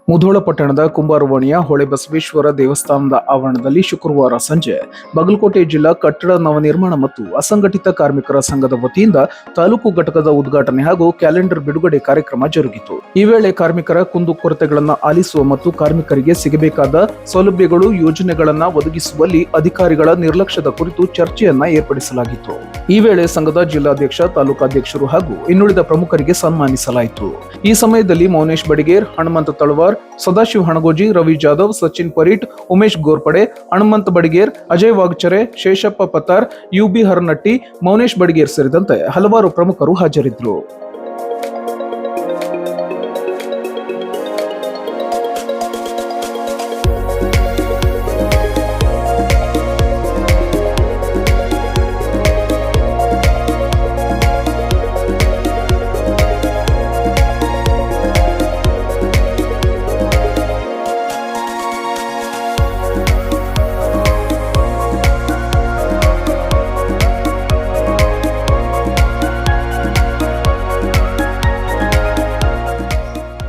ಮುಧೋಳ ಪಟ್ಟಣದ ಕುಂಬಾರವಾಣಿಯ ಹೊಳೆಬಸವೇಶ್ವರ ದೇವಸ್ಥಾನದ ಆವರಣದಲ್ಲಿ ಶುಕ್ರವಾರ ಸಂಜೆ ಬಾಗಲಕೋಟೆ ಜಿಲ್ಲಾ ಕಟ್ಟಡ ನವನಿರ್ಮಾಣ ಮತ್ತು ಅಸಂಘಟಿತ ಕಾರ್ಮಿಕರ ಸಂಘದ ವತಿಯಿಂದ ತಾಲೂಕು ಘಟಕದ ಉದ್ಘಾಟನೆ ಹಾಗೂ ಕ್ಯಾಲೆಂಡರ್ ಬಿಡುಗಡೆ ಕಾರ್ಯಕ್ರಮ ಜರುಗಿತು. ಈ ವೇಳೆ ಕಾರ್ಮಿಕರ ಕುಂದುಕೊರತೆಗಳನ್ನು ಆಲಿಸುವ ಮತ್ತು ಕಾರ್ಮಿಕರಿಗೆ ಸಿಗಬೇಕಾದ ಸೌಲಭ್ಯಗಳು, ಯೋಜನೆಗಳನ್ನು ಒದಗಿಸುವಲ್ಲಿ ಅಧಿಕಾರಿಗಳ ನಿರ್ಲಕ್ಷ್ಯದ ಕುರಿತು ಚರ್ಚೆಯನ್ನ ಏರ್ಪಡಿಸಲಾಗಿತ್ತು. ಈ ವೇಳೆ ಸಂಘದ ಜಿಲ್ಲಾಧ್ಯಕ್ಷ, ತಾಲೂಕಾಧ್ಯಕ್ಷರು ಹಾಗೂ ಇನ್ನುಳಿದ ಪ್ರಮುಖರಿಗೆ ಸನ್ಮಾನಿಸಲಾಯಿತು. ಈ ಸಮಯದಲ್ಲಿ ಮೌನೇಶ್ ಬಡಿಗೇರ್, ಹನುಮಂತ ತಳವಾರ್, ಸದಾಶಿವ ಹಣಗೋಜಿ, ರವಿ ಜಾಧವ್, ಸಚಿನ್ ಪರೀಟ್, ಉಮೇಶ್ ಗೋರ್ಪಡೆ, ಹನುಮಂತ ಬಡಿಗೇರ್, ಅಜಯ್ ವಾಗ್ಚರೆ, ಶೇಷಪ್ಪ ಪತ್ತಾರ್, ಯುಬಿ ಹರನಟ್ಟಿ, ಮೌನೇಶ್ ಬಡಿಗೇರ್ ಸೇರಿದಂತೆ ಹಲವಾರು ಪ್ರಮುಖರು ಹಾಜರಿದ್ದರು.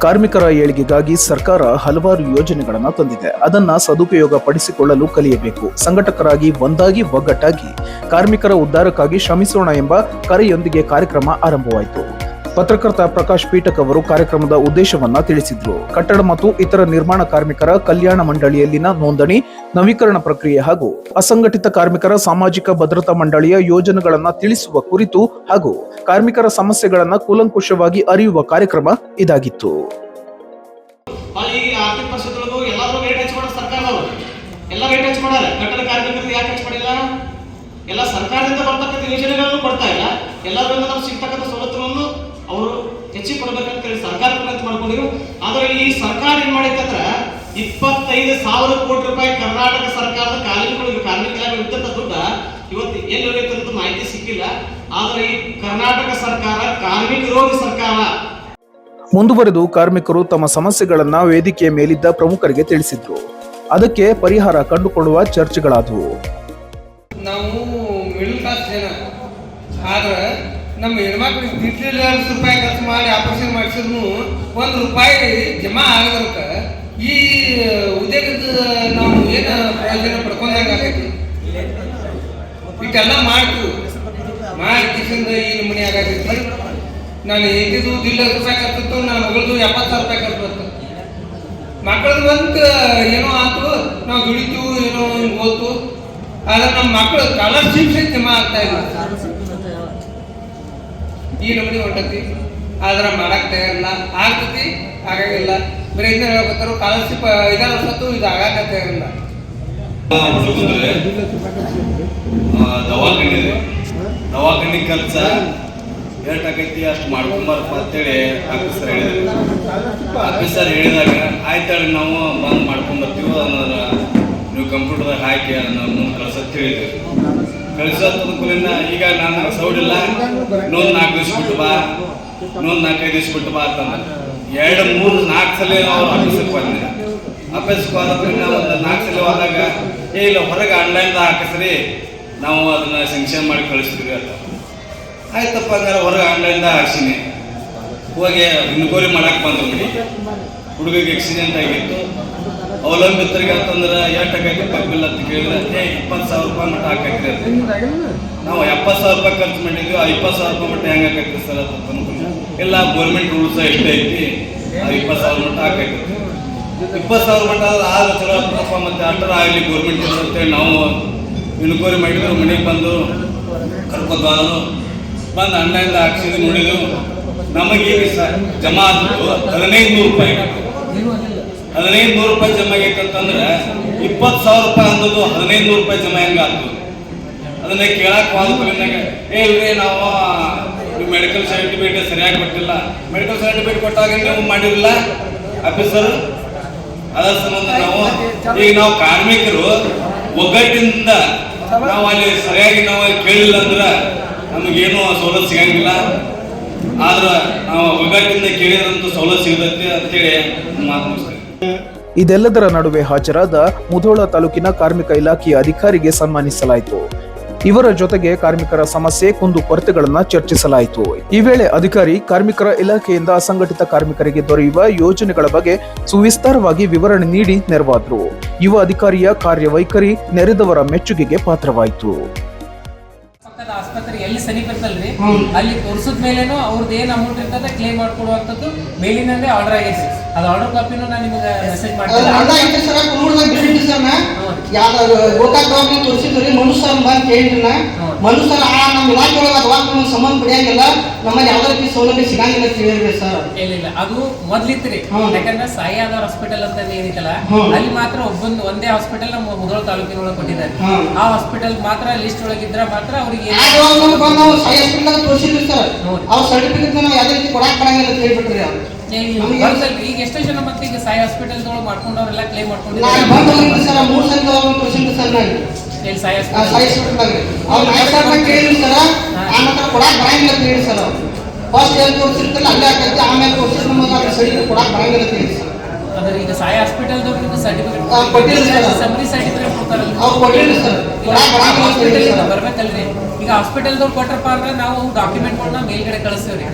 ಕಾರ್ಮಿಕರ ಏಳಿಗೆಗಾಗಿ ಸರ್ಕಾರ ಹಲವಾರು ಯೋಜನೆಗಳನ್ನು ತಂದಿದೆ. ಅದನ್ನ ಸದುಪಯೋಗ ಪಡಿಸಿಕೊಳ್ಳಲು ಕಲಿಯಬೇಕು. ಸಂಘಟಕರಾಗಿ ಒಂದಾಗಿ ಒಗ್ಗಟ್ಟಾಗಿ ಕಾರ್ಮಿಕರ ಉದ್ಧಾರಕ್ಕಾಗಿ ಶ್ರಮಿಸೋಣ ಎಂಬ ಕರೆಯೊಂದಿಗೆ ಕಾರ್ಯಕ್ರಮ ಆರಂಭವಾಯಿತು. ಪತ್ರಕರ್ತ ಪ್ರಕಾಶ್ ಪೀಠಕ್ ಅವರು ಕಾರ್ಯಕ್ರಮದ ಉದ್ದೇಶವನ್ನ ತಿಳಿಸಿದ್ರು. ಕಟ್ಟಡ ಮತ್ತು ಇತರ ನಿರ್ಮಾಣ ಕಾರ್ಮಿಕರ ಕಲ್ಯಾಣ ಮಂಡಳಿಯಲ್ಲಿನ ನೋಂದಣಿ, ನವೀಕರಣ ಪ್ರಕ್ರಿಯೆ ಹಾಗೂ ಅಸಂಘಟಿತ ಕಾರ್ಮಿಕರ ಸಾಮಾಜಿಕ ಭದ್ರತಾ ಮಂಡಳಿಯ ಯೋಜನೆಗಳನ್ನ ತಿಳಿಸುವ ಕುರಿತು ಹಾಗೂ ಕಾರ್ಮಿಕರ ಸಮಸ್ಯೆಗಳನ್ನ ಕೂಲಂಕುಷವಾಗಿ ಅರಿಯುವ ಕಾರ್ಯಕ್ರಮ ಇದಾಗಿತ್ತು. ಎಲ್ಲ ಸರ್ಕಾರದಿಂದ ಬರ್ತಕ್ಕಂಥ ಯೋಜನೆಗಳನ್ನು ಕೊಡ್ತಾ ಇಲ್ಲ. ಎಲ್ಲರಿಂದ ನಮ್ಗೆ ಸಿಗ್ತಕ್ಕಂಥ ಸವಲತ್ತುಗಳನ್ನು ಅವರು ಹೆಚ್ಚಿಗೆ ಕೊಡ್ಬೇಕಂತ ಹೇಳಿ ಸರ್ಕಾರ ಪ್ರಯತ್ನ ಮಾಡ್ಕೊಂಡಿರು. ಆದರೆ ಈ ಸರ್ಕಾರ ಏನ್ ಮಾಡೈತಂದ್ರ 25,000 ಕೋಟಿ ರೂಪಾಯಿ ಕರ್ನಾಟಕ ಸರ್ಕಾರದ ಕಾರ್ಮಿಕರಿಗೆ ಇದ್ದಂತ ದುಡ್ಡ ಇವತ್ತು ಎಲ್ಲಿ ಹೋಗೈತೆ ಮಾಹಿತಿ ಸಿಕ್ಕಿಲ್ಲ. ಆದರೆ ಈ ಕರ್ನಾಟಕ ಸರ್ಕಾರ ಕಾರ್ಮಿಕ ವಿರೋಧಿ ಸರ್ಕಾರ. ಮುಂದುವರೆದು ಕಾರ್ಮಿಕರು ತಮ್ಮ ಸಮಸ್ಯೆಗಳನ್ನ ವೇದಿಕೆಯ ಮೇಲಿದ್ದ ಪ್ರಮುಖರಿಗೆ ತಿಳಿಸಿದ್ರು. ಅದಕ್ಕೆ ಪರಿಹಾರ ಕಂಡುಕೊಳ್ಳುವ ಚರ್ಚೆಗಳಾದವು. ನಾವು ಮಿಡಲ್ ಕ್ಲಾಸ್ ಜನ, ಆದ್ರೆ ನಮ್ಮ ಹೆಣ್ಮಕ್ಳಿಗೆ ₹1,00,000 ಖರ್ಚು ಮಾಡಿ ಆಪರೇಷನ್ ಮಾಡಿಸಿದ್ರು ₹1 ಜಮಾ ಆಗೋದಕ್ಕೆ ಈ ಉದ್ಯೋಗದ ನಾವು ಏನು ಪ್ರಯೋಜನ ಪಡ್ಕೊಂಡಂಗೆ ಆಗೈತಿ. ಇಷ್ಟೆಲ್ಲ ಮಾಡ್ತೀವಿ, ಮಾಡಿ ಕಿಸಿಂದ ಈ ನಮೂನೆ ಆಗತೈತಿ. ನಾನು ಹೇಗಿದ್ದು ₹1,00,000 ಖರ್ಚಿತ್ತು, ನನ್ನ ಮಗಳದು ₹70,000 ಖರ್ಚು ಬರ್ತದೆ. ಮಕ್ಕಳದು ಒಂದು ಏನೋ ಆಯ್ತು, ನಾವು ದುಡಿತೀವಿ, ಏನೋ ಹಿಂಗೆ ಓದ್ತು, ಆದ್ರೆ ನಮ್ಮ ಮಕ್ಕಳು ಸ್ಕಾಲರ್ಶಿಪ್ ಸಹಿತ ಜಮಾ ಆಗ್ತಾ ಇಲ್ಲ. ಈ ನಮೂನಿ ಹೊಂಟತಿ, ಆದ್ರೆ ಮಾಡಕ್ ತಯಾರಿಲ್ಲ. ಆಗ್ತತಿ, ಆಗಾಗಿಲ್ಲ. ಬರೀ ಇದನ್ನ ಹೇಳ್ಕೊತಾರ, ಸ್ಕಾಲರ್ಶಿಪ್ 5 ವರ್ಷತ್ತು ಇದು ಆಗಾಕ ತಯಾರಿಲ್ಲ. ದವಾಖಾನೆ ಕೆಲಸ ಏಟಾಕೈತಿ, ಅಷ್ಟು ಮಾಡ್ಕೊಂಬಾರಪ್ಪ ಅಂತೇಳಿ ಆಫೀಸರ್ ಹೇಳಿದಾಗ ಆಯ್ತಾಳೆ ನಾವು ಬಂದು ಮಾಡ್ಕೊಂಬರ್ತೀವಿ ಅನ್ನೋದ್ರ ನೀವು ಕಂಪ್ಯೂಟರ್ದಾಗ ಹಾಕಿ ನಾವು ಮುಂದೆ ಕಳ್ಸೋದು ಹೇಳಿದ್ವಿ. ಕಳಿಸೋದ್ರಿಂದ ಈಗ ನಾನು ಸೌಡಿಲ್ಲ, ಇನ್ನೊಂದು 4 ದಿವಸ ಬಿಟ್ಟು ಬಾ, ಇನ್ನೊಂದು 4-5 ದಿವಸ ಬಿಟ್ಟು ಬಾ ಅಂತಂದ್ರೆ 2-3-4 ಸಲ ಅವ್ರು ಆಫೀಸಕ್ಕೆ ಬಂದಿದೆ. ಆಫೀಸ್ಗೆ ಹೋದ್ರಿಂದ ಒಂದು 4 ಸಲ ಹೋದಾಗ ಇಲ್ಲ ಹೊರಗೆ ಆನ್ಲೈನ್ದಾಗ ಹಾಕಿಸ್ರಿ, ನಾವು ಅದನ್ನ ಸೆಂಕ್ಷನ್ ಮಾಡಿ ಕಳಿಸ್ತೀವಿ ಅಂತ. ಆಯ್ತಪ್ಪ ಅಂದ್ರೆ ಹೊರಗೆ ಆನ್ಲೈನ್ದಾಗ ಹಾಕ್ಸಿನಿ. ಹೋಗಿ ಇನ್ಕ್ವೈರಿ ಮಾಡಕ್ಕೆ ಬಂದ್ರು. ಬಿಡಿ ಹುಡುಗಿಗೆ ಆಕ್ಸಿಡೆಂಟ್ ಆಗಿತ್ತು, ಅವಲಂಬಿತರಿಗೆ ಅಂತಂದ್ರೆ ಏಟಾಕೈತಿ ಬಿಲ್ ಅಂತ ಕೇಳಿದ್ರೆ ₹20,000 ಮಟ್ಟ ಹಾಕೈತ್ರಿ ಅಂತ. ನಾವು ₹70,000 ಖರ್ಚು ಮಾಡಿದ್ವಿ, ₹20,000 ಮಟ್ಟ ಹೆಂಗೆ ಹಾಕೈತ್ರಿ ಸರ್ ಅಂತ ಅನ್ಕೊಂಡು. ಇಲ್ಲ ಗೌರ್ಮೆಂಟ್ ರೂಲ್ಸ್ ಎಷ್ಟೈತಿ, ₹20,000 ಮಟ್ಟ ಹಾಕೈತಿ. ₹20,000 ಮಟ್ಟ ಆದ್ರೆ ಚಲೋ ಆಗ್ತದಪ್ಪ, ಮತ್ತೆ ಅಷ್ಟರ ಆಗಲಿ ಗೌರ್ಮೆಂಟ್ ಅಂತೇಳಿ ನಾವು ಇನ್ಕ್ವೈರಿ ಮಾಡಿದ್ರು. ಮನೆಗೆ ಬಂದು ಕರ್ಕೊತಾದ್ರು, ಬಂದು ಆನ್ಲೈನ್ದಾಗ ಹಾಕ್ಸಿದ್ರು, ನೋಡಿದ್ರು. ನಮಗೆ ಜಮಾ ಆದದ್ದು ₹1,500. ₹1,500 ಜಮಾ ಆಗೈತೆ ಅಂತಂದ್ರೆ ₹20,000 ಅಂದದ್ದು ₹1,500 ಜಮಾ ಹೆಂಗ ಆಗ್ತದೆ? ಅದನ್ನ ಕೇಳಕ್ ಹೋದ್ಮೇಲೆ ಇಲ್ರಿ ನಾವು ನೀವು ಮೆಡಿಕಲ್ ಸರ್ಟಿಫಿಕೇಟ್ ಸರಿಯಾಗಿ ಕೊಟ್ಟಿಲ್ಲ, ಮೆಡಿಕಲ್ ಸರ್ಟಿಫಿಕೇಟ್ ಕೊಟ್ಟಾಗ ನೀವು ಮಾಡಿರಲಿಲ್ಲ ಆಫೀಸರ್. ಅದರ ಸಂಬಂಧ ನಾವು ಕಾರ್ಮಿಕರು ಒಗ್ಗಟ್ಟಿನಿಂದ ನಾವು ಅಲ್ಲಿ ಸರಿಯಾಗಿ ನಾವು ಕೇಳಿಲ್ಲ ಅಂದ್ರೆ ನಮಗೇನು ಸವಲತ್ತು ಸಿಗಂಗಿಲ್ಲ. ಆದ್ರೆ ನಾವು ಒಗ್ಗಟ್ಟಿಂದ ಕೇಳಿದಂತ ಸವಲತ್ತು ಸಿಗತ್ತೆ ಅಂತೇಳಿ ಮಾತು. ಇದೆಲ್ಲದರ ನಡುವೆ ಹಾಜರಾದ ಮುಧೋಳ ತಾಲೂಕಿನ ಕಾರ್ಮಿಕ ಇಲಾಖೆಯ ಅಧಿಕಾರಿಗೆ ಸನ್ಮಾನಿಸಲಾಯಿತು. ಇವರ ಜೊತೆಗೆ ಕಾರ್ಮಿಕರ ಸಮಸ್ಯೆ ಕುಂದು ಕೊರತೆಗಳನ್ನ ಚರ್ಚಿಸಲಾಯಿತು. ಈ ವೇಳೆ ಅಧಿಕಾರಿ ಕಾರ್ಮಿಕರ ಇಲಾಖೆಯಿಂದ ಅಸಂಘಟಿತ ಕಾರ್ಮಿಕರಿಗೆ ದೊರೆಯುವ ಯೋಜನೆಗಳ ಬಗ್ಗೆ ಸುವಿಸ್ತಾರವಾಗಿ ವಿವರಣೆ ನೀಡಿ ನೆರವಾದರು. ಯುವ ಅಧಿಕಾರಿಯ ಕಾರ್ಯವೈಖರಿ ನೆರೆದವರ ಮೆಚ್ಚುಗೆಗೆ ಪಾತ್ರವಾಯಿತು. ಆಸ್ಪತ್ರೆ ಎಲ್ಲಿ ಸಮೀಪ ಇರ್ತಲ್ರಿ ಅಲ್ಲಿ ತೋರಿಸಿದ ಮೇಲೇನು ಅವ್ರದ್ದು ಏನು ಅಮೌಂಟ್ ಇರ್ತದೆ ಕ್ಲೇಮ್ ಮಾಡ್ಕೊಡುವಂಥದ್ದು ಮೇಲಿನಂದೇ ಆರ್ಡರ್ ಆಗೈತಿ. ಅದು ಆರ್ಡರ್ ಕಾಪಿನೂ ನಾನು ನಿಮಗೆ ಮೆಸೇಜ್ ಮಾಡ್ತೀನಿ. ಗೋಕಾಕ್ ದವಾಖಾನೆ ತೋರಿಸಿದ್ರಿ ಮನುಷ್ಯ ಬಂದು ಕೇಳಿದ್ರನ್ನ ಮನುಷ್ಯ ನಮ್ಮ ಇಲಾಖೆ ಒಳಗೆ ದವಾಖಾನೆ ಸಂಬಂಧ ಪಡೆಯಂಗಿಲ್ಲ, ನಮ್ಮಲ್ಲಿ ಯಾವುದೇ ರೀತಿ ಸೌಲಭ್ಯ ಸಿಗಂಗಿಲ್ಲ ತಿಳಿದ್ರಿ ಸರ್. ಇಲ್ಲ ಅದು ಮೊದ್ಲಿತ್ರಿ. ಯಾಕಂದ್ರೆ ಸಾಯಿ ಆದವ್ರ ಹಾಸ್ಪಿಟಲ್ ಅಂತ ಏನಿತ್ತಲ್ಲ ಅಲ್ಲಿ ಮಾತ್ರ ಒಂದೇ ಹಾಸ್ಪಿಟಲ್ ನಮ್ಮ ಮುಧೋಳ ತಾಲೂಕಿನೊಳಗೆ ಕೊಟ್ಟಿದ್ದಾರೆ. ಆ ಹಾಸ್ಪಿಟಲ್ ಮಾತ್ರ ಲಿಸ್ಟ್ ಒಳಗಿದ್ರೆ ಮಾತ್ರ ಅವ್ರಿಗೆ ಸಾಯಿ ಹಾಸ್ಪಿಟಲ್ ತೋರಿಸಿದ್ರಿ ಸರ್. ಅವ್ರ ಸರ್ಟಿಫಿಕೇಟ್ ನಾವು ಯಾವುದೇ ರೀತಿ ಕೊಡಾಕ್ ಬರಂಗಿಲ್ಲ ಅಂತ ಹೇಳ್ಬಿಟ್ರಿ ಅವ್ರು. ಈಗ ಎಷ್ಟೋ ಜನ ಮತ್ತೆ ಈಗ ಸಾಯಿ ಹಾಸ್ಪಿಟಲ್ ಮಾಡ್ಕೊಂಡವ್ರೆಲ್ಲ ಕ್ಲೇಮ್ ಮಾಡ್ಕೊಂಡಿದ್ದಾರೆ. ಸರ್ 3 ಸಲ ತೋರಿಸಿದ್ರಿ ಸರ್ ನಾನು ಸಾಯಿ ಹಾಸ್ಪಿಟಲ್ ಅವ್ರು ಕೇಳಿದ್ರಿ ಸರ್. ಆ ನಂತರ ಕೊಡಾಕ್ ಬರಂಗಿಲ್ಲ ಅಂತ ಹೇಳಿ ಸರ್. ಫಸ್ಟ್ ಎಲ್ಲಿ ತೋರಿಸಿರ್ತಿಲ್ಲ ಅಲ್ಲೇ ಹಾಕೈತಿ, ಆಮೇಲೆ ತೋರಿಸಿದ್ರೆ ನಮಗೆ ಸರ್ಟಿಫಿಕೇಟ್ ಕೊಡಾಕ್ ಬರಂಗಿಲ್ಲ ಅಂತ ಹೇಳಿ ಸರ್. ಅಂದ್ರೆ ಈಗ ಸಾಯಿ ಹಾಸ್ಪಿಟಲ್ದವ್ರು ನಿಮ್ಗೆ ಸರ್ಟಿಫಿಕೇಟ್ ಕೊಟ್ಟಿಲ್ಲ ಸರ್ಟಿಫಿಕೇಟ್ ಕೊಡ್ತಾರಲ್ಲ ಅವ್ರು ಕೊಟ್ಟಿಲ್ಲ ಸರ್. ಹಾಸ್ಪಿಟಲ್ ಬರ್ಬೇಕಲ್ರಿ. ಈಗ ಹಾಸ್ಪಿಟಲ್ದವ್ರು ಕೊಟ್ರಪ್ಪ ಅಂದ್ರೆ ನಾವು ಡಾಕ್ಯುಮೆಂಟ್ಗಳನ್ನ ಮೇಲ್ಗಡೆ ಕಳಿಸ್ತೇವ್ರಿ.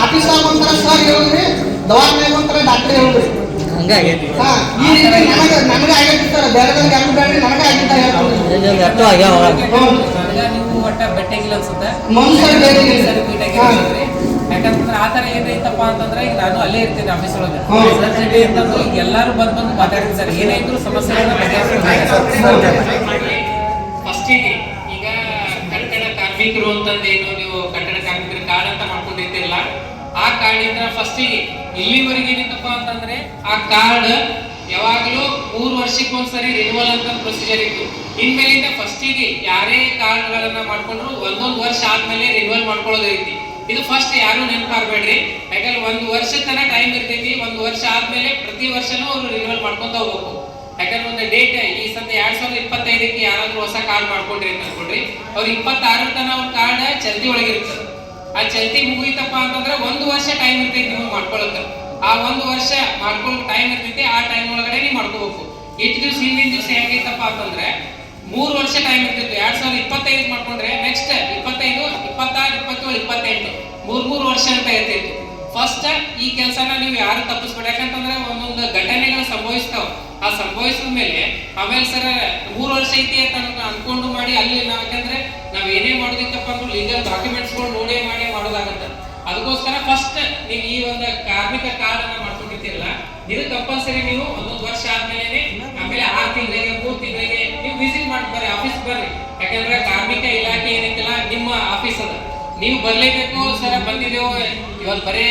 ಆಫೀಸ್ ಒಂಥರ ಸರ್ ಹೇಳಿದ್ರಿ, ದವಾಖಾನೆ ಒಂಥರ ಡಾಕ್ಟರ್ ಹೇಳಿದ್ರಿ. ಹಂಗಾಗೈತಿ ನನಗೆ ಆಗೈತಿ ಸರ್. ಬೇರೆದವ್ರಿಗೆ ಯಾರು ಬೇಡ್ರಿ, ನನಗೆ ಆಗಿದ್ದ ನೀವು ಒಟ್ಟ ಬೆಟ್ಟಗಿಲ್ಲ ಅನ್ಸುತ್ತೆ. ಮನುಷ್ಯ ಯಾಕಂತಂದ್ರೆ ಆ ತರ ಏನೈತಪ್ಪ ಅಂತಂದ್ರೆ ಈಗ ನಾನು ಅಲ್ಲೇ ಇರ್ತೀನಿ ಆಫೀಸ್ ಒಳಗೆ. ಅಂತಂದ್ರೆ ಈಗ ಎಲ್ಲಾರು ಬಂದು ಮಾತಾಡ್ತಿದ್ದಾರೆ, ಏನಾಯ್ತು ಸಮಸ್ಯೆಗಳನ್ನ ಫಸ್ಟಿಗೆ ಈಗ ಕಟ್ಟಡ ಕಾರ್ಮಿಕರು ಅಂತಂದೇನು ನೀವು ಕಟ್ಟಡ ಕಾರ್ಮಿಕರ ಕಾರ್ಡ್ ಅಂತ ಮಾಡ್ಕೊಂಡಿರ್ತಿರಲ್ಲ, ಆ ಕಾರ್ಡಿಂದ ಫಸ್ಟಿಗೆ ಇಲ್ಲಿವರೆಗೆ ಏನಿತ್ತಪ್ಪ ಅಂತಂದ್ರೆ ಆ ಕಾರ್ಡ್ ಯಾವಾಗಲೂ 3 ವರ್ಷಕ್ಕೊಂದ್ಸರಿ ರಿನ್ಯೂವಲ್ ಅಂತ ಪ್ರೊಸೀಜರ್ ಇತ್ತು. ಇನ್ಮೇಲಿಂದ ಫಸ್ಟಿಗೆ ಯಾರೇ ಕಾರ್ಡ್ಗಳನ್ನ ಮಾಡ್ಕೊಂಡ್ರು 1 ವರ್ಷ ಆದ್ಮೇಲೆ ರಿನ್ಯೂವಲ್ ಮಾಡ್ಕೊಳ್ಳೋದು ಐತಿ. ಇದು ಫಸ್ಟ್ ಯಾರು ನೆನಪಾರ್ಬೇಡ್ರಿ. ಯಾಕಂದ್ರೆ 1 ವರ್ಷ ತನಕ ಟೈಮ್ ಇರ್ತೈತಿ. 1 ವರ್ಷ ಆದ್ಮೇಲೆ ಪ್ರತಿ ವರ್ಷನೂ ಅವ್ರು ರಿನ್ಯೂವಲ್ ಮಾಡ್ಕೊಂತ ಹೋಗ್ಬೇಕು. ಯಾಕಂದ್ರೆ ಒಂದು ಡೇಟ್ ಈ ಸದ್ಯ 2025ಕ್ಕೆ ಯಾರಾದ್ರೂ ಹೊಸ ಕಾರ್ಡ್ ಮಾಡ್ಕೊಂಡ್ರಿ ಅಂತ ಅನ್ಕೊಡ್ರಿ, ಅವ್ರು 26 ತನ ಅವ್ರ ಕಾರ್ಡ್ ಚಲ್ತಿ ಒಳಗಿರ್ತದೆ. ಆ ಚಲ್ತಿ ಮುಗಿತಪ್ಪ ಅಂತಂದ್ರೆ 1 ವರ್ಷ ಟೈಮ್ ಇರ್ತೈತಿ ನೀವು ಮಾಡ್ಕೊಳಕ. ಆ 1 ವರ್ಷ ಮಾಡ್ಕೊಳ್ಳೋ ಟೈಮ್ ಇರ್ತೈತಿ, ಆ ಟೈಮ್ ಒಳಗಡೆ ನೀವು ಮಾಡ್ಕೋಬೇಕು. ಎಷ್ಟು ದಿವಸ ಹಿಂದಿನ ದಿವಸ ಹೆಂಗೈತಪ್ಪ ಅಂತಂದ್ರೆ 3 ವರ್ಷ ಟೈಮ್ ಇರ್ತಿತ್ತು. 2025 ಮಾಡ್ಕೊಂಡ್ರೆ ನೆಕ್ಸ್ಟ್ 25, 26, 27, 28 3 ವರ್ಷ ಅಂತ ಇರ್ತಿತ್ತು. ಫಸ್ಟ್ ಈ ಕೆಲಸನ ನೀವು ಯಾರು ತಪ್ಪಿಸ್ಬೇಡಿ. ಯಾಕಂತಂದ್ರೆ ಒಂದೊಂದು ಘಟನೆಗಳು ಸಂಭವಿಸ್ತಾವ. ಆ ಸಂಭವಿಸಿದ ಮೇಲೆ ಆಮೇಲೆ ಸರ್ 3 ವರ್ಷ ಐತಿ ಅಂತ ಅನ್ಕೊಂಡು ಮಾಡಿ ಅಲ್ಲಿ ಯಾಕಂದ್ರೆ ನಾವ್ ಏನೇ ಮಾಡೋದಿತ್ತಪ್ಪ ಅಂದ್ರೆ ಲೀಗಲ್ ಡಾಕ್ಯುಮೆಂಟ್ಸ್ಗಳು ನೋಡೇ ಮಾಡಿ ಮಾಡೋದಾಗತ್ತೆ. ಅದಕ್ಕೋಸ್ಕರ ಫಸ್ಟ್ ನೀವು ಈ ಒಂದು ಕಾರ್ಮಿಕ ಕಾರ್ಡ್ ಅನ್ನ ಮಾಡ್ಕೊಂಡಿರ್ತೀರಲ್ಲ, ಇದು ಕಂಪಲ್ಸರಿ ನೀವು 1 ವರ್ಷ ಆದ್ಮೇಲೆ ಆಮೇಲೆ 6 ತಿಂಗಳಿಗೆ 3 ತಿಂಗಳಿಗೆ ನೀವು ವಿಸಿಟ್ ಮಾಡಿ ಬರ್ರಿ, ಆಫೀಸ್ ಬರ್ರಿ. ಯಾಕಂದ್ರೆ ಕಾರ್ಮಿಕ ಇಲಾಖೆ ಏನೈತಿಲ್ಲ ನಿಮ್ಮ ಆಫೀಸ್ ಅದ, ನೀವು ಬರ್ಲೇಬೇಕು. ಸರ್ ಬಂದಿದ್ದೇವು ಇವತ್ತು ಬರೇ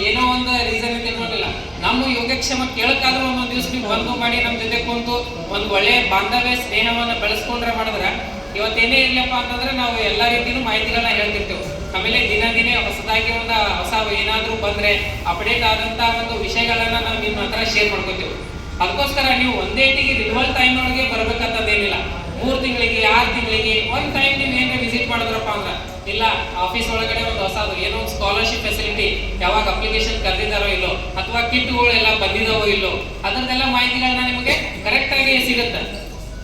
ಏನೋ ಒಂದು ರೀಸನ್ ಅಂತ ಇಟ್ಕೊಂಡಿಲ್ಲ, ನಮ್ಮ ಯೋಗಕ್ಷೇಮ ಕೇಳಕ್ಕಾದ್ರೂ ಒಂದೊಂದು ದಿವಸ ನೀವು ಬಂದು ಮಾಡಿ ನಮ್ಮ ಜೊತೆ ಕುಂತು ಒಂದು ಒಳ್ಳೆ ಬಾಂಧವ್ಯ ಸ್ನೇಹವನ್ನ ಬೆಳೆಸ್ಕೊಂಡ್ರೆ ಮಾಡಿದ್ರೆ ಇವತ್ತೇನೇ ಇರ್ಲಪ್ಪ ಅಂತಂದ್ರೆ ನಾವು ಎಲ್ಲಾ ರೀತಿನೂ ಮಾಹಿತಿಗಳನ್ನ ಹೇಳ್ತಿರ್ತೇವೆ. ಆಮೇಲೆ ದಿನೇ ಹೊಸದಾಗಿ ಒಂದು ಹೊಸ ಏನಾದ್ರೂ ಬಂದ್ರೆ ಅಪ್ಡೇಟ್ ಆದಂತ ಒಂದು ವಿಷಯಗಳನ್ನ ನಾವು ನಿಮ್ಮ ಹತ್ರ ಶೇರ್ ಮಾಡ್ಕೋತೇವೆ. ಅದಕ್ಕೋಸ್ಕರ ನೀವು ಒಂದೇ ರಿನ್ಯೂವಲ್ ಟೈಮ್ ಒಳಗೆ ಬರ್ಬೇಕಂತದೇನಿಲ್ಲ. 3 ತಿಂಗಳಿಗೆ 6 ತಿಂಗಳಿಗೆ ಒಂದು ಟೈಮ್ ನೀವು ಏನೇ ವಿಸಿಟ್ ಮಾಡಿದ್ರಪ್ಪ ಅಂದ್ರೆ ಇಲ್ಲ ಆಫೀಸ್ ಒಳಗಡೆ ಒಂದು ಹೊಸದು ಏನೋ ಒಂದು ಸ್ಕಾಲರ್ಶಿಪ್ ಫೆಸಿಲಿಟಿ ಯಾವಾಗ ಅಪ್ಲಿಕೇಶನ್ ಕರೆದಿದ್ದಾರೋ ಇಲ್ಲೋ ಅಥವಾ ಕಿಟ್ಗಳು ಎಲ್ಲ ಬಂದಿದಾವೋ ಇಲ್ಲೋ ಅದರದೆಲ್ಲ ಮಾಹಿತಿಗಳನ್ನ ನಿಮಗೆ ಕರೆಕ್ಟ್ ಆಗಿ ಸಿಗುತ್ತೆ.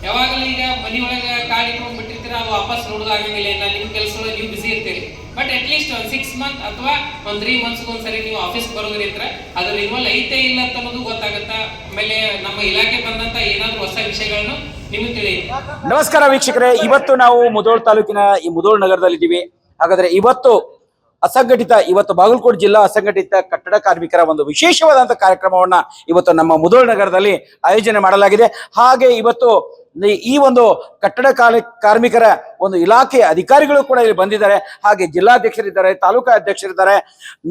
ಯಾವಾಗಲೂ ಈಗ ಮನಿ ಒಳಗೆ ಕಾರ್ಡ್ ಇಟ್ಕೊಂಡು ಬಿಟ್ಟಿರ್ತೀರ, ಅದು ವಾಪಸ್ ನೋಡೋದಾಗಂಗಿಲ್ಲ. ಇಲ್ಲ ನಿಮ್ಮ ಕೆಲಸದೊಳಗೆ ನೀವು ಬಿಸಿ ಇರ್ತೀರಿ. ಬಟ್ ಅಟ್ಲೀಸ್ಟ್ ಒಂದು 6 ಮಂತ್ ಅಥವಾ ಒಂದು 3 ಮಂತ್ಸ್ಗೆ ಒಂದ್ಸರಿ ನೀವು ಆಫೀಸ್ ಬರೋದ್ರಿಂದ ಅದು ರಿನ್ಯೂವಲ್ ಐತೆ ಇಲ್ಲ ಅಂತ ಅನ್ನೋದು ಗೊತ್ತಾಗುತ್ತೆ. ಆಮೇಲೆ ನಮ್ಮ ಇಲಾಖೆ ಬಂದಂತ ಏನಾದ್ರು ಹೊಸ ವಿಷಯಗಳನ್ನು ನಿಮಗೆ ತಿಳಿಯುತ್ತೆ. ನಮಸ್ಕಾರ ವೀಕ್ಷಕರೇ, ಇವತ್ತು ನಾವು ಮುಧೋಳ ತಾಲೂಕಿನ ಈ ಮುಧೋಳ ನಗರದಲ್ಲಿದ್ದೀವಿ. ಹಾಗಾದ್ರೆ ಇವತ್ತು ಬಾಗಲಕೋಟೆ ಜಿಲ್ಲಾ ಅಸಂಘಟಿತ ಕಟ್ಟಡ ಕಾರ್ಮಿಕರ ಒಂದು ವಿಶೇಷವಾದಂತಹ ಕಾರ್ಯಕ್ರಮವನ್ನ ಇವತ್ತು ನಮ್ಮ ಮುಧೋಳ ನಗರದಲ್ಲಿ ಆಯೋಜನೆ ಮಾಡಲಾಗಿದೆ. ಹಾಗೆ ಇವತ್ತು ಈ ಒಂದು ಕಟ್ಟಡ ಕಾರ್ಮಿಕರ ಒಂದು ಇಲಾಖೆಯ ಅಧಿಕಾರಿಗಳು ಕೂಡ ಇಲ್ಲಿ ಬಂದಿದ್ದಾರೆ. ಹಾಗೆ ಜಿಲ್ಲಾಧ್ಯಕ್ಷರಿದ್ದಾರೆ, ತಾಲೂಕಾ ಅಧ್ಯಕ್ಷರಿದ್ದಾರೆ.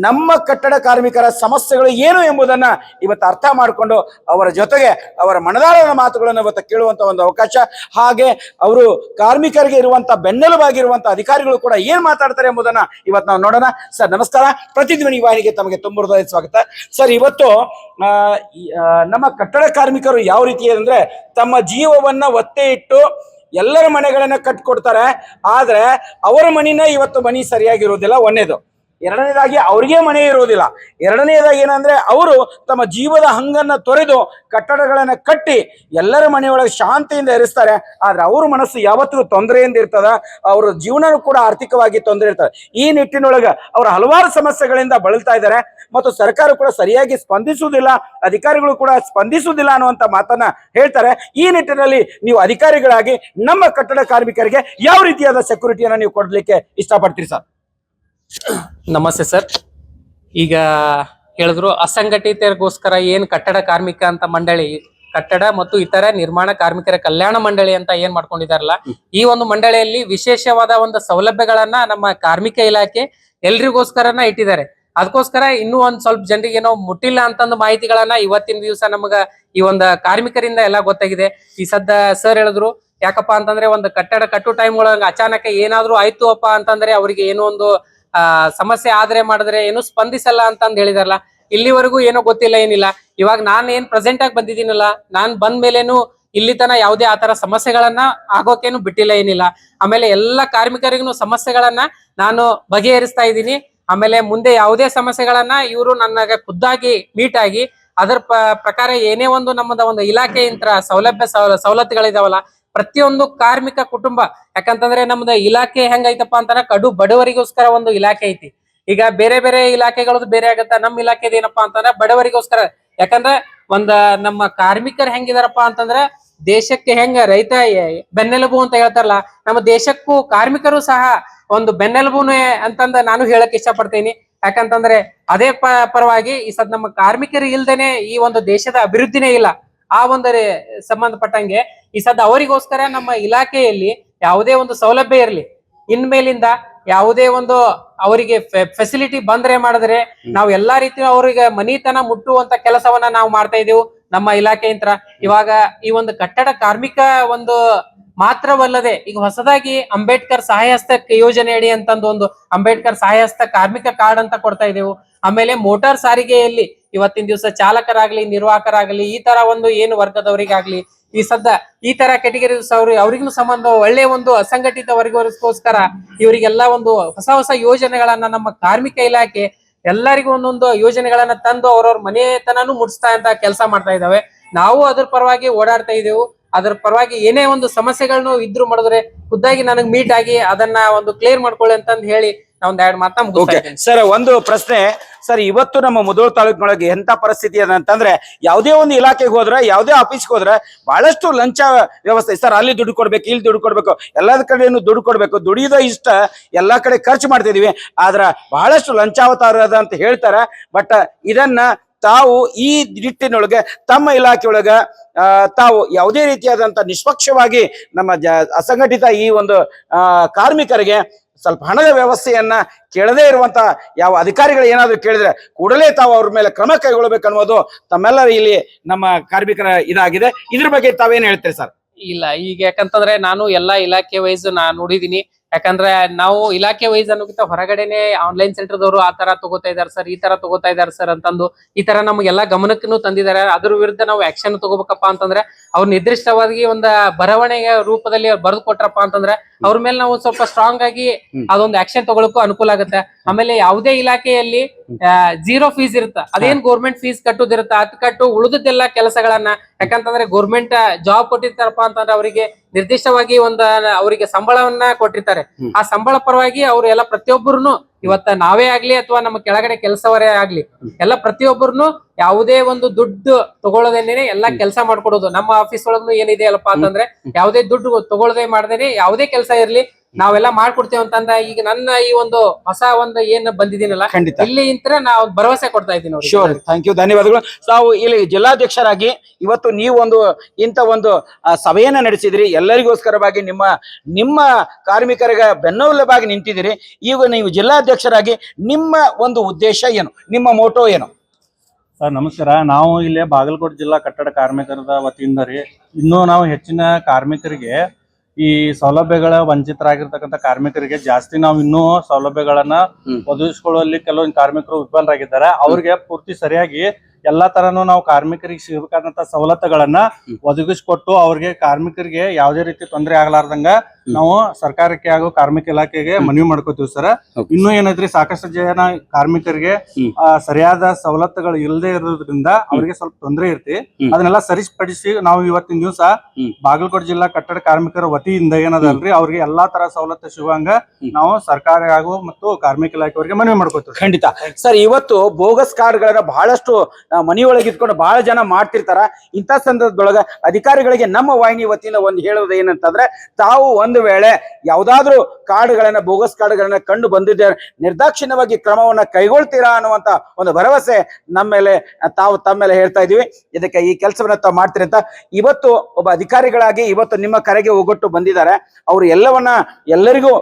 ನಮ್ಮ ಕಟ್ಟಡ ಕಾರ್ಮಿಕರ ಸಮಸ್ಯೆಗಳು ಏನು ಎಂಬುದನ್ನ ಇವತ್ತು ಅರ್ಥ ಮಾಡಿಕೊಂಡು ಅವರ ಜೊತೆಗೆ ಅವರ ಮನದಾಳದ ಮಾತುಗಳನ್ನು ಇವತ್ತು ಕೇಳುವಂತ ಒಂದು ಅವಕಾಶ. ಹಾಗೆ ಅವರು ಕಾರ್ಮಿಕರಿಗೆ ಇರುವಂತ ಬೆನ್ನೆಲುಬಾಗಿರುವಂತ ಅಧಿಕಾರಿಗಳು ಕೂಡ ಏನ್ ಮಾತಾಡ್ತಾರೆ ಎಂಬುದನ್ನ ಇವತ್ತು ನಾವು ನೋಡೋಣ. ಸರ್ ನಮಸ್ಕಾರ, ಪ್ರತಿಧ್ವನಿ ವಾಹಿನಿಗೆ ತಮಗೆ ತುಂಬ ಹೃದಯದ ಸ್ವಾಗತ. ಸರ್, ಇವತ್ತು ನಮ್ಮ ಕಟ್ಟಡ ಕಾರ್ಮಿಕರು ಯಾವ ರೀತಿ ಅಂದ್ರೆ ತಮ್ಮ ಜೀವವನ್ನ ಒತ್ತೆ ಇಟ್ಟು ಎಲ್ಲರ ಮನೆಗಳನ್ನ ಕಟ್ಕೊಡ್ತಾರೆ. ಆದ್ರೆ ಅವರ ಮನಿನ ಇವತ್ತು ಮನಿ ಸರಿಯಾಗಿರೋದಿಲ್ಲ. ಒಂದೇದು ಎರಡನೇದಾಗಿ ಅವ್ರಿಗೆ ಮನೆ ಇರುವುದಿಲ್ಲ. ಎರಡನೇದಾಗಿ ಏನಂದ್ರೆ ಅವರು ತಮ್ಮ ಜೀವದ ಹಂಗನ್ನ ತೊರೆದು ಕಟ್ಟಡಗಳನ್ನ ಕಟ್ಟಿ ಎಲ್ಲರ ಮನೆಯೊಳಗೆ ಶಾಂತಿಯಿಂದ ಇರಿಸ್ತಾರೆ. ಆದ್ರೆ ಅವ್ರ ಮನಸ್ಸು ಯಾವತ್ತಿಗೂ ತೊಂದರೆಯಿಂದ ಇರ್ತದ, ಅವ್ರ ಜೀವನನೂ ಕೂಡ ಆರ್ಥಿಕವಾಗಿ ತೊಂದರೆ ಇರ್ತದೆ. ಈ ನಿಟ್ಟಿನೊಳಗೆ ಅವರು ಹಲವಾರು ಸಮಸ್ಯೆಗಳಿಂದ ಬಳಲ್ತಾ ಇದ್ದಾರೆ ಮತ್ತು ಸರ್ಕಾರ ಕೂಡ ಸರಿಯಾಗಿ ಸ್ಪಂದಿಸುವುದಿಲ್ಲ, ಅಧಿಕಾರಿಗಳು ಕೂಡ ಸ್ಪಂದಿಸುವುದಿಲ್ಲ ಅನ್ನುವಂಥ ಮಾತನ್ನ ಹೇಳ್ತಾರೆ. ಈ ನಿಟ್ಟಿನಲ್ಲಿ ನೀವು ಅಧಿಕಾರಿಗಳಾಗಿ ನಮ್ಮ ಕಟ್ಟಡ ಕಾರ್ಮಿಕರಿಗೆ ಯಾವ ರೀತಿಯಾದ ಸೆಕ್ಯೂರಿಟಿಯನ್ನ ನೀವು ಕೊಡ್ಲಿಕ್ಕೆ ಇಷ್ಟಪಡ್ತೀರಿ ಸರ್? ನಮಸ್ತೆ ಸರ್. ಈಗ ಹೇಳಿದ್ರು ಅಸಂಘಟಿತರಿಗೋಸ್ಕರ ಏನ್ ಕಟ್ಟಡ ಕಾರ್ಮಿಕ ಅಂತ ಮಂಡಳಿ, ಕಟ್ಟಡ ಮತ್ತು ಇತರ ನಿರ್ಮಾಣ ಕಾರ್ಮಿಕರ ಕಲ್ಯಾಣ ಮಂಡಳಿ ಅಂತ ಏನ್ ಮಾಡ್ಕೊಂಡಿದಾರಲ್ಲ, ಈ ಒಂದು ಮಂಡಳಿಯಲ್ಲಿ ವಿಶೇಷವಾದ ಒಂದು ಸೌಲಭ್ಯಗಳನ್ನ ನಮ್ಮ ಕಾರ್ಮಿಕ ಇಲಾಖೆ ಎಲ್ರಿಗೋಸ್ಕರನ ಇಟ್ಟಿದ್ದಾರೆ. ಅದಕ್ಕೋಸ್ಕರ ಇನ್ನೂ ಒಂದ್ ಸ್ವಲ್ಪ ಜನರಿಗೆ ಏನೋ ಮುಟ್ಟಿಲ್ಲ ಅಂತಂದು ಮಾಹಿತಿಗಳನ್ನ ಇವತ್ತಿನ ದಿವಸ ನಮಗ ಈ ಒಂದು ಕಾರ್ಮಿಕರಿಂದ ಎಲ್ಲ ಗೊತ್ತಾಗಿದೆ. ಈ ಸದ್ದ ಸರ್ ಹೇಳಿದ್ರು, ಯಾಕಪ್ಪ ಅಂತಂದ್ರೆ ಒಂದು ಕಟ್ಟಡ ಕಟ್ಟು ಟೈಮ್ ಒಳಗ ಅಚಾನಕ ಏನಾದ್ರು ಆಯ್ತು ಅಪ್ಪ ಅಂತಂದ್ರೆ ಅವ್ರಿಗೆ ಏನೋ ಒಂದು ಸಮಸ್ಯೆ ಆದ್ರೆ ಮಾಡಿದ್ರೆ ಏನು ಸ್ಪಂದಿಸಲ್ಲ ಅಂತಂದ್ ಹೇಳಿದಾರಲ್ಲ. ಇಲ್ಲಿವರೆಗೂ ಏನೋ ಗೊತ್ತಿಲ್ಲ, ಏನಿಲ್ಲ. ಇವಾಗ ನಾನ್ ಏನ್ ಪ್ರೆಸೆಂಟ್ ಆಗಿ ಬಂದಿದ್ದೀನಲ್ಲ, ನಾನ್ ಬಂದ ಮೇಲೇನು ಇಲ್ಲಿ ತನ ಯಾವುದೇ ಆತರ ಸಮಸ್ಯೆಗಳನ್ನ ಆಗೋಕೇನು ಬಿಟ್ಟಿಲ್ಲ, ಏನಿಲ್ಲ. ಆಮೇಲೆ ಎಲ್ಲಾ ಕಾರ್ಮಿಕರಿಗೂ ಸಮಸ್ಯೆಗಳನ್ನ ನಾನು ಬಗೆಹರಿಸ್ತಾ ಇದ್ದೀನಿ. ಆಮೇಲೆ ಮುಂದೆ ಯಾವುದೇ ಸಮಸ್ಯೆಗಳನ್ನ ಇವರು ನನಗೆ ಖುದ್ದಾಗಿ ಮೀಟ್ ಆಗಿ ಅದರ ಪ್ರಕಾರ ಏನೇ ಒಂದು ನಮ್ಮದ ಒಂದು ಇಲಾಖೆಯಿಂದ ಸವಲತ್ತುಗಳಿದಾವಲ್ಲ, ಪ್ರತಿಯೊಂದು ಕಾರ್ಮಿಕ ಕುಟುಂಬ, ಯಾಕಂತಂದ್ರೆ ನಮ್ದು ಇಲಾಖೆ ಹೆಂಗೈತಪ್ಪ ಅಂತಾರ ಕಡು ಬಡವರಿಗೋಸ್ಕರ ಒಂದು ಇಲಾಖೆ ಐತಿ. ಈಗ ಬೇರೆ ಬೇರೆ ಇಲಾಖೆಗಳದ್ದು ಬೇರೆ ಆಗತ್ತ, ನಮ್ಮ ಇಲಾಖೆದ ಏನಪ್ಪಾ ಅಂತಂದ್ರೆ ಬಡವರಿಗೋಸ್ಕರ. ಯಾಕಂದ್ರೆ ಒಂದ ನಮ್ಮ ಕಾರ್ಮಿಕರು ಹೆಂಗಿದಾರಪ್ಪ ಅಂತಂದ್ರ ದೇಶಕ್ಕೆ ಹೆಂಗ ರೈತ ಬೆನ್ನೆಲುಬು ಅಂತ ಹೇಳ್ತಾರಲ್ಲ, ನಮ್ಮ ದೇಶಕ್ಕೂ ಕಾರ್ಮಿಕರು ಸಹ ಒಂದು ಬೆನ್ನೆಲುಬುನೇ ಅಂತಂದ ನಾನು ಹೇಳಕ್ ಇಷ್ಟಪಡ್ತೀನಿ. ಯಾಕಂತಂದ್ರೆ ಅದೇ ಪರವಾಗಿ ಈ ಸದ್ ನಮ್ಮ ಕಾರ್ಮಿಕರು ಇಲ್ದೇನೆ ಈ ಒಂದು ದೇಶದ ಅಭಿವೃದ್ಧಿನೇ ಇಲ್ಲ. ಆ ಒಂದು ಸಂಬಂಧಪಟ್ಟಂಗೆ ಈ ಸದ್ದ ಅವರಿಗೋಸ್ಕರ ನಮ್ಮ ಇಲಾಖೆಯಲ್ಲಿ ಯಾವುದೇ ಒಂದು ಸೌಲಭ್ಯ ಇರಲಿ, ಇನ್ಮೇಲಿಂದ ಯಾವುದೇ ಒಂದು ಅವರಿಗೆ ಫೆಸಿಲಿಟಿ ಬಂದ್ರೆ ಮಾಡಿದ್ರೆ ನಾವು ಎಲ್ಲಾ ರೀತಿ ಅವ್ರಿಗೆ ಮನಿತನ ಮುಟ್ಟುವಂತ ಕೆಲಸವನ್ನ ನಾವು ಮಾಡ್ತಾ ಇದೀವಿ ನಮ್ಮ ಇಲಾಖೆಯಿಂದ. ಇವಾಗ ಈ ಒಂದು ಕಟ್ಟಡ ಕಾರ್ಮಿಕ ಒಂದು ಮಾತ್ರವಲ್ಲದೆ ಈಗ ಹೊಸದಾಗಿ ಅಂಬೇಡ್ಕರ್ ಸಹಾಯಹಸ್ತ ಯೋಜನೆ ಅಡಿ ಅಂತಂದು ಒಂದು ಅಂಬೇಡ್ಕರ್ ಸಹಾಯಹಸ್ತ ಕಾರ್ಮಿಕ ಕಾರ್ಡ್ ಅಂತ ಕೊಡ್ತಾ ಇದೆವು. ಆಮೇಲೆ ಮೋಟಾರ್ ಸಾರಿಗೆಯಲ್ಲಿ ಇವತ್ತಿನ ದಿವಸ ಚಾಲಕರಾಗ್ಲಿ, ನಿರ್ವಾಹಕರಾಗ್ಲಿ, ಈ ತರ ಒಂದು ಏನು ವರ್ಗದವರಿಗಾಗ್ಲಿ ಈ ಸದ್ದ ಈ ತರ ಕೆಟಗರೀಸ್ ಅವ್ರಿಗೂ ಸಂಬಂಧ ಒಳ್ಳೆ ಒಂದು ಅಸಂಘಟಿತ ವರ್ಗಗೋಸ್ಕರ ಇವರಿಗೆಲ್ಲ ಒಂದು ಹೊಸ ಹೊಸ ಯೋಜನೆಗಳನ್ನ ನಮ್ಮ ಕಾರ್ಮಿಕ ಇಲಾಖೆ ಎಲ್ಲರಿಗೂ ಒಂದೊಂದು ಯೋಜನೆಗಳನ್ನ ತಂದು ಅವ್ರವ್ರ ಮನೆತನೂ ಮುಟ್ಸ್ತಾ ಅಂತ ಕೆಲಸ ಮಾಡ್ತಾ ಇದ್ದಾವೆ. ನಾವು ಅದ್ರ ಪರವಾಗಿ ಓಡಾಡ್ತಾ ಇದ್ದೇವೆ. ಅದ್ರ ಪರವಾಗಿ ಏನೇ ಒಂದು ಸಮಸ್ಯೆಗಳನ್ನು ಇದ್ರು ಮಾಡಿದ್ರೆ ಖುದ್ದಾಗಿ ನನಗೆ ಮೀಟ್ ಆಗಿ ಅದನ್ನ ಒಂದು ಕ್ಲಿಯರ್ ಮಾಡ್ಕೊಳ್ಳಿ ಅಂತಂದ್ ಹೇಳಿ ನಾ ಒಂದ್ 2 ಮಾತನ್ನ ಮುಗಿಸ್ತಾ ಇದ್ದೀನಿ. ಸರ್, ಒಂದು ಪ್ರಶ್ನೆ ಸರ್, ಇವತ್ತು ನಮ್ಮ ಮುಧೋಳ ತಾಲೂಕಿನೊಳಗೆ ಎಂತ ಪರಿಸ್ಥಿತಿ ಅದ ಅಂತಂದ್ರೆ ಯಾವುದೇ ಒಂದು ಇಲಾಖೆಗೆ ಹೋದ್ರೆ, ಯಾವುದೇ ಆಫೀಸ್ಗೆ ಹೋದ್ರೆ ಬಹಳಷ್ಟು ಲಂಚ ವ್ಯವಸ್ಥೆ. ಸರ್, ಅಲ್ಲಿ ದುಡ್ಡು ಕೊಡ್ಬೇಕು, ಇಲ್ಲಿ ದುಡ್ಡು ಕೊಡ್ಬೇಕು, ಎಲ್ಲದ ಕಡೆನು ದುಡ್ಡು ಕೊಡ್ಬೇಕು, ದುಡಿಯೋದ ಇಷ್ಟ ಎಲ್ಲಾ ಕಡೆ ಖರ್ಚು ಮಾಡ್ತಿದೀವಿ, ಆದ್ರ ಬಹಳಷ್ಟು ಲಂಚಾವತಾರ ಅದ ಅಂತ ಹೇಳ್ತಾರೆ. ಬಟ್ ಇದನ್ನ ತಾವು ಈ ನಿಟ್ಟಿನೊಳಗೆ ತಮ್ಮ ಇಲಾಖೆಯೊಳಗ ತಾವು ಯಾವುದೇ ರೀತಿಯಾದಂತ ನಿಷ್ಪಕ್ಷವಾಗಿ ನಮ್ಮ ಅಸಂಘಟಿತ ಈ ಒಂದು ಕಾರ್ಮಿಕರಿಗೆ ಸ್ವಲ್ಪ ಹಣದ ವ್ಯವಸ್ಥೆಯನ್ನ ಕೇಳದೇ ಇರುವಂತ ಯಾವ ಅಧಿಕಾರಿಗಳು ಏನಾದ್ರು ಕೇಳಿದ್ರೆ ಕೂಡಲೇ ತಾವು ಅವ್ರ ಮೇಲೆ ಕ್ರಮ ಕೈಗೊಳ್ಳಬೇಕನ್ನೋದು ತಮ್ಮೆಲ್ಲರ ಇಲ್ಲಿ ನಮ್ಮ ಕಾರ್ಮಿಕರ ಇದಾಗಿದೆ. ಇದ್ರ ಬಗ್ಗೆ ತಾವೇನ್ ಹೇಳ್ತೀರಿ ಸರ್? ಇಲ್ಲ, ಈಗ ಯಾಕಂತಂದ್ರೆ ನಾನು ಎಲ್ಲಾ ಇಲಾಖೆ ವೈಸ್ ನಾನು ನೋಡಿದೀನಿ. ಯಾಕಂದ್ರೆ ನಾವು ಇಲಾಖೆ ವೈಸ್ ಅನ್ನೋಕ್ಕಿಂತ ಹೊರಗಡೆನೆ ಆನ್ಲೈನ್ ಸೆಂಟರ್ದವರು ಆ ತರ ತಗೋತಾ ಇದಾರೆ ಸರ್, ಈ ತರ ತಗೋತಾ ಇದಾರೆ ಸರ್ ಅಂತಂದು ಈ ತರ ನಮ್ಗೆಲ್ಲಾ ಗಮನಕ್ಕೂ ತಂದಿದ್ದಾರೆ. ಅದ್ರ ವಿರುದ್ಧ ನಾವು ಆಕ್ಷನ್ ತಗೋಬೇಕಪ್ಪ ಅಂತಂದ್ರೆ ಅವ್ರು ನಿರ್ದಿಷ್ಟವಾಗಿ ಒಂದು ಬರವಣಿಗೆ ರೂಪದಲ್ಲಿ ಬರೆದು ಕೊಟ್ರಪ್ಪ ಅಂತಂದ್ರೆ ಅವ್ರ ಮೇಲೆ ನಾವು ಸ್ವಲ್ಪ ಸ್ಟ್ರಾಂಗ್ ಆಗಿ ಅದೊಂದು ಆಕ್ಷನ್ ತಗೊಳಕ್ಕೂ ಅನುಕೂಲ ಆಗುತ್ತೆ. ಆಮೇಲೆ ಯಾವುದೇ ಇಲಾಖೆಯಲ್ಲಿ 0 ಫೀಸ್ ಇರುತ್ತೆ, ಅದೇನ್ ಗೌರ್ಮೆಂಟ್ ಫೀಸ್ ಕಟ್ಟುದಿರುತ್ತೆ ಅದ್ ಕಟ್ಟು ಉಳಿದದ್ದೆಲ್ಲ ಕೆಲಸಗಳನ್ನ, ಯಾಕಂತಂದ್ರೆ ಗೌರ್ಮೆಂಟ್ ಜಾಬ್ ಕೊಟ್ಟಿರ್ತಾರಪ್ಪ ಅಂತಂದ್ರೆ ಅವರಿಗೆ ನಿರ್ದಿಷ್ಟವಾಗಿ ಅವರಿಗೆ ಸಂಬಳವನ್ನ ಕೊಟ್ಟಿರ್ತಾರೆ. ಆ ಸಂಬಳ ಪರವಾಗಿ ಅವ್ರು ಎಲ್ಲ ಪ್ರತಿಯೊಬ್ಬರು ಇವತ್ತ ನಾವೇ ಆಗ್ಲಿ ಅಥವಾ ನಮ್ಮ ಕೆಳಗಡೆ ಕೆಲಸವರೇ ಆಗ್ಲಿ ಎಲ್ಲ ಪ್ರತಿಯೊಬ್ಬರು ಯಾವುದೇ ಒಂದು ದುಡ್ಡು ತಗೊಳ್ಳೋದೇನೆ ಎಲ್ಲಾ ಕೆಲಸ ಮಾಡ್ಕೊಡೋದು. ನಮ್ಮ ಆಫೀಸ್ ಒಳಗೂ ಏನಿದೆ ಅಲ್ಲಪ್ಪ ಅಂತಂದ್ರೆ ಯಾವುದೇ ದುಡ್ಡು ತಗೊಳ್ಳದೆ ಮಾಡದೇನೆ ಯಾವುದೇ ಕೆಲಸ ಇರ್ಲಿ ನಾವೆಲ್ಲ ಮಾಡ್ಕೊಡ್ತೇವೆ ಅಂತಂದ ಈಗ ನನ್ನ ಈ ಒಂದು ಹೊಸ ಒಂದು ಏನ್ ಬಂದಿದ್ದೀನಲ್ಲ ಇಲ್ಲಿ ಇಂತ್ರ ನಾವು ಭರವಸೆ ಕೊಡ್ತಾ ಇದ್ದೀನಿ. ಶೋರ್, ಥ್ಯಾಂಕ್ ಯು, ಧನ್ಯವಾದಗಳು. ನಾವು ಇಲ್ಲಿ ಜಿಲ್ಲಾಧ್ಯಕ್ಷರಾಗಿ ಇವತ್ತು ನೀವು ಇಂಥ ಒಂದು ಸಭೆಯನ್ನ ನಡೆಸಿದ್ರಿ, ಎಲ್ಲರಿಗೋಸ್ಕರವಾಗಿ ನಿಮ್ಮ ಕಾರ್ಮಿಕರಿಗೆ ಬೆನ್ನೆಲುಬಾಗಿ ನಿಂತಿದ್ದೀರಿ. ಈಗ ನೀವು ಜಿಲ್ಲಾಧ್ಯಕ್ಷರಾಗಿ ನಿಮ್ಮ ಒಂದು ಉದ್ದೇಶ ಏನು, ನಿಮ್ಮ ಮೋಟೋ ಏನು? ಸರ್ ನಮಸ್ಕಾರ. ನಾವು ಇಲ್ಲಿ ಬಾಗಲಕೋಟೆ ಜಿಲ್ಲಾ ಕಟ್ಟಡ ಕಾರ್ಮಿಕರದ ವತಿಯಿಂದ ರೀ ಇನ್ನೂ ನಾವು ಹೆಚ್ಚಿನ ಕಾರ್ಮಿಕರಿಗೆ ಈ ಸೌಲಭ್ಯಗಳ ವಂಚಿತರಾಗಿರ್ತಕ್ಕಂಥ ಕಾರ್ಮಿಕರಿಗೆ ಜಾಸ್ತಿ ನಾವು ಇನ್ನೂ ಸೌಲಭ್ಯಗಳನ್ನ ಒದಗಿಸಿಕೊಳ್ಳುವಲ್ಲಿ ಕೆಲವೊಂದು ಕಾರ್ಮಿಕರು ವಿಫಲರಾಗಿದ್ದಾರೆ. ಅವ್ರಿಗೆ ಪೂರ್ತಿ ಸರಿಯಾಗಿ ಎಲ್ಲಾ ತರನು ನಾವು ಕಾರ್ಮಿಕರಿಗೆ ಸಿಗಬೇಕಾದಂತ ಸವಲತ್ತುಗಳನ್ನ ಒದಗಿಸಿಕೊಟ್ಟು ಅವ್ರಿಗೆ ಕಾರ್ಮಿಕರಿಗೆ ಯಾವುದೇ ರೀತಿ ತೊಂದರೆ ಆಗ್ಲಾರ್ದಂಗ ನಾವು ಸರ್ಕಾರಕ್ಕೆ ಹಾಗೂ ಕಾರ್ಮಿಕ ಇಲಾಖೆಗೆ ಮನವಿ ಮಾಡ್ಕೋತೀವಿ ಸರ್. ಇನ್ನೂ ಏನೈತ್ರಿ, ಸಾಕಷ್ಟು ಜನ ಕಾರ್ಮಿಕರಿಗೆ ಸರಿಯಾದ ಸವಲತ್ತುಗಳು ಇಲ್ಲದೆ ಇರೋದ್ರಿಂದ ಅವ್ರಿಗೆ ಸ್ವಲ್ಪ ತೊಂದರೆ ಇರ್ತಿ. ಅದನ್ನೆಲ್ಲ ಸರಿಪಡಿಸಿ ನಾವು ಇವತ್ತಿನ ದಿವಸ ಬಾಗಲಕೋಟೆ ಜಿಲ್ಲಾ ಕಟ್ಟಡ ಕಾರ್ಮಿಕರ ವತಿಯಿಂದ ಏನದಲ್ರಿ ಅವ್ರಿಗೆ ಎಲ್ಲಾ ತರ ಸವಲತ್ತು ಸಿಗುವಂಗ ನಾವು ಸರ್ಕಾರ ಹಾಗೂ ಮತ್ತು ಕಾರ್ಮಿಕ ಇಲಾಖೆಯವರಿಗೆ ಮನವಿ ಮಾಡ್ಕೋತೀವಿ. ಖಂಡಿತ ಸರ್. ಇವತ್ತು ಬೋಗಸ್ ಕಾರ್ಡ್ಗಳನ್ನ ಬಹಳಷ್ಟು ಮನೆಯೊಳಗೆ ಇಟ್ಕೊಂಡು ಬಹಳ ಜನ ಮಾಡ್ತಿರ್ತಾರ. ಇಂಥ ಸಂದರ್ಭದೊಳಗ ಅಧಿಕಾರಿಗಳಿಗೆ ನಮ್ಮ ವಾಹಿನಿ ವತಿಯಿಂದ ಒಂದು ಹೇಳೋದು ಏನಂತಂದ್ರೆ, ತಾವು ಒಂದು ವೇಳೆ ಯಾವ್ದಾದ್ರು ಕಾರ್ಡ್ಗಳನ್ನ ಬೋಗಸ್ ಕಾರ್ಡ್ಗಳನ್ನ ಕಂಡು ಬಂದಿದ್ದರೆ ನಿರ್ದಾಕ್ಷಿಣ್ಯವಾಗಿ ಕ್ರಮವನ್ನ ಕೈಗೊಳ್ತೀರಾ ಅನ್ನುವಂತ ಒಂದು ಭರವಸೆ ತಮ್ಮ ಮೇಲೆ ಹೇಳ್ತಾ ಇದೀವಿ. ಇದಕ್ಕೆ ಈ ಕೆಲಸವನ್ನ ತಾವು ಮಾಡ್ತೀರಿ ಅಂತ ಇವತ್ತು ಒಬ್ಬ ಅಧಿಕಾರಿಗಳಾಗಿ ಇವತ್ತು ನಿಮ್ಮ ಕರೆಗೆ ಒಗ್ಗಟ್ಟು ಬಂದಿದ್ದಾರೆ. ಅವರು ಎಲ್ಲರಿಗೂ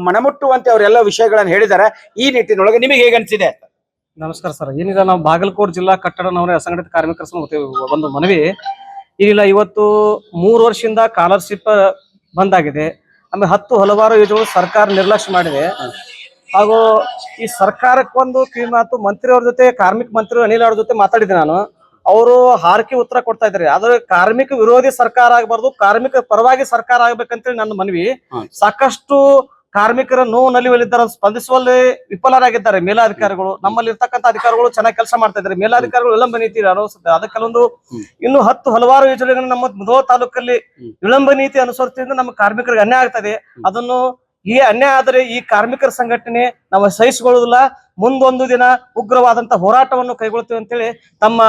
ಮನಮುಟ್ಟುವಂತೆ ಅವರೆಲ್ಲ ವಿಷಯಗಳನ್ನು ಹೇಳಿದ್ದಾರೆ. ಈ ನಿಟ್ಟಿನೊಳಗೆ ನಿಮಗೆ ಹೇಗೆ ಅನಿಸಿದೆ? ನಮಸ್ಕಾರ ಸರ್. ಏನಿಲ್ಲ, ನಾವು ಬಾಗಲಕೋಟೆ ಜಿಲ್ಲಾ ಕಟ್ಟಡ ಅಸಂಘಟಿತ ಕಾರ್ಮಿಕರ ಒಂದು ಮನವಿ ಏನಿಲ್ಲ. ಇವತ್ತು 3 ವರ್ಷದಿಂದ ಸ್ಕಾಲರ್ಶಿಪ್ ಬಂದಾಗಿದೆ. ಆಮೇಲೆ ಹಲವಾರು ಯೋಜನೆಗಳು ಸರ್ಕಾರ ನಿರ್ಲಕ್ಷ್ಯ ಮಾಡಿದೆ. ಹಾಗೂ ಈ ಸರ್ಕಾರಕ್ಕೊಂದು ಕಿವಿಮಾತು ಮಂತ್ರಿಯವ್ರ ಜೊತೆ, ಕಾರ್ಮಿಕ ಮಂತ್ರಿ ಅನಿಲ್ ಅವ್ರ ಜೊತೆ ಮಾತಾಡಿದೆ ನಾನು. ಅವರು ಹಾರಕಿ ಉತ್ತರ ಕೊಡ್ತಾ ಇದ್ದಾರೆ. ಆದ್ರೆ ಕಾರ್ಮಿಕ ವಿರೋಧಿ ಸರ್ಕಾರ ಆಗಬಾರ್ದು, ಕಾರ್ಮಿಕ ಪರವಾಗಿ ಸರ್ಕಾರ ಆಗ್ಬೇಕಂತೇಳಿ ನನ್ನ ಮನವಿ. ಸಾಕಷ್ಟು ಕಾರ್ಮಿಕರ ನೋವು ನಲಿವಲ್ಲಿದ್ದಾರೆ, ಸ್ಪಂದಿಸುವಲ್ಲಿ ವಿಫಲರಾಗಿದ್ದಾರೆ ಮೇಲಾಧಿಕಾರಿಗಳು. ನಮ್ಮಲ್ಲಿ ಇರ್ತಕ್ಕಂಥ ಅಧಿಕಾರಿಗಳು ಚೆನ್ನಾಗಿ ಕೆಲಸ ಮಾಡ್ತಾ ಇದ್ದಾರೆ, ಮೇಲಾಧಿಕಾರಿಗಳು ವಿಳಂಬ ನೀತಿ ಅನುಸರಿಸುತ್ತೆ. ಅದಕ್ಕೆ ಕೆಲವೊಂದು ಇನ್ನು ಹಲವಾರು ಯೋಜನೆಗಳು ನಮ್ಮ ಮುಧೋಳ ತಾಲೂಕಲ್ಲಿ ವಿಳಂಬ ನೀತಿ ಅನುಸರಿಸಿದ್ರೆ ನಮ್ಮ ಕಾರ್ಮಿಕರಿಗೆ ಅನ್ಯಾಯ ಆಗ್ತದೆ. ಅದನ್ನು ಈ ಅನ್ಯಾಯ ಆದರೆ ಈ ಕಾರ್ಮಿಕರ ಸಂಘಟನೆ ನಾವು ಸಹಿಸಿಕೊಳ್ಳುವುದಿಲ್ಲ. ಮುಂದೊಂದು ದಿನ ಉಗ್ರವಾದಂತ ಹೋರಾಟವನ್ನು ಕೈಗೊಳ್ತೀವಿ ಅಂತೇಳಿ ತಮ್ಮ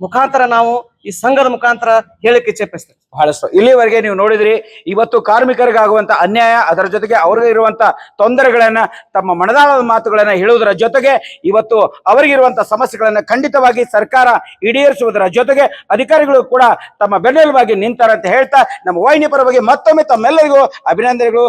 ಮುಖಾಂತರ ನಾವು ಈ ಸಂಘದ ಮುಖಾಂತರ ಹೇಳಿಕೆ ಇಚ್ಛೆಪಡಿಸ್ತೇವೆ. ಬಹಳಷ್ಟು ಇಲ್ಲಿವರೆಗೆ ನೀವು ನೋಡಿದ್ರಿ. ಇವತ್ತು ಕಾರ್ಮಿಕರಿಗಾಗುವಂತ ಅನ್ಯಾಯ, ಅದರ ಜೊತೆಗೆ ಅವ್ರಿಗೆ ಇರುವಂತ ತೊಂದರೆಗಳನ್ನ, ತಮ್ಮ ಮನದಾಳದ ಮಾತುಗಳನ್ನ ಹೇಳುವುದರ ಜೊತೆಗೆ ಇವತ್ತು ಅವರಿಗಿರುವಂತ ಸಮಸ್ಯೆಗಳನ್ನ ಖಂಡಿತವಾಗಿ ಸರ್ಕಾರ ಈಡೇರಿಸುವುದರ ಜೊತೆಗೆ ಅಧಿಕಾರಿಗಳು ಕೂಡ ತಮ್ಮ ಬೆನ್ನೆಲುಬಾಗಿ ನಿಂತಾರಂತ ಹೇಳ್ತಾ ನಮ್ಮ ವಾಹಿನಿ ಪರವಾಗಿ ಮತ್ತೊಮ್ಮೆ ತಮ್ಮೆಲ್ಲರಿಗೂ ಅಭಿನಂದನೆಗಳು.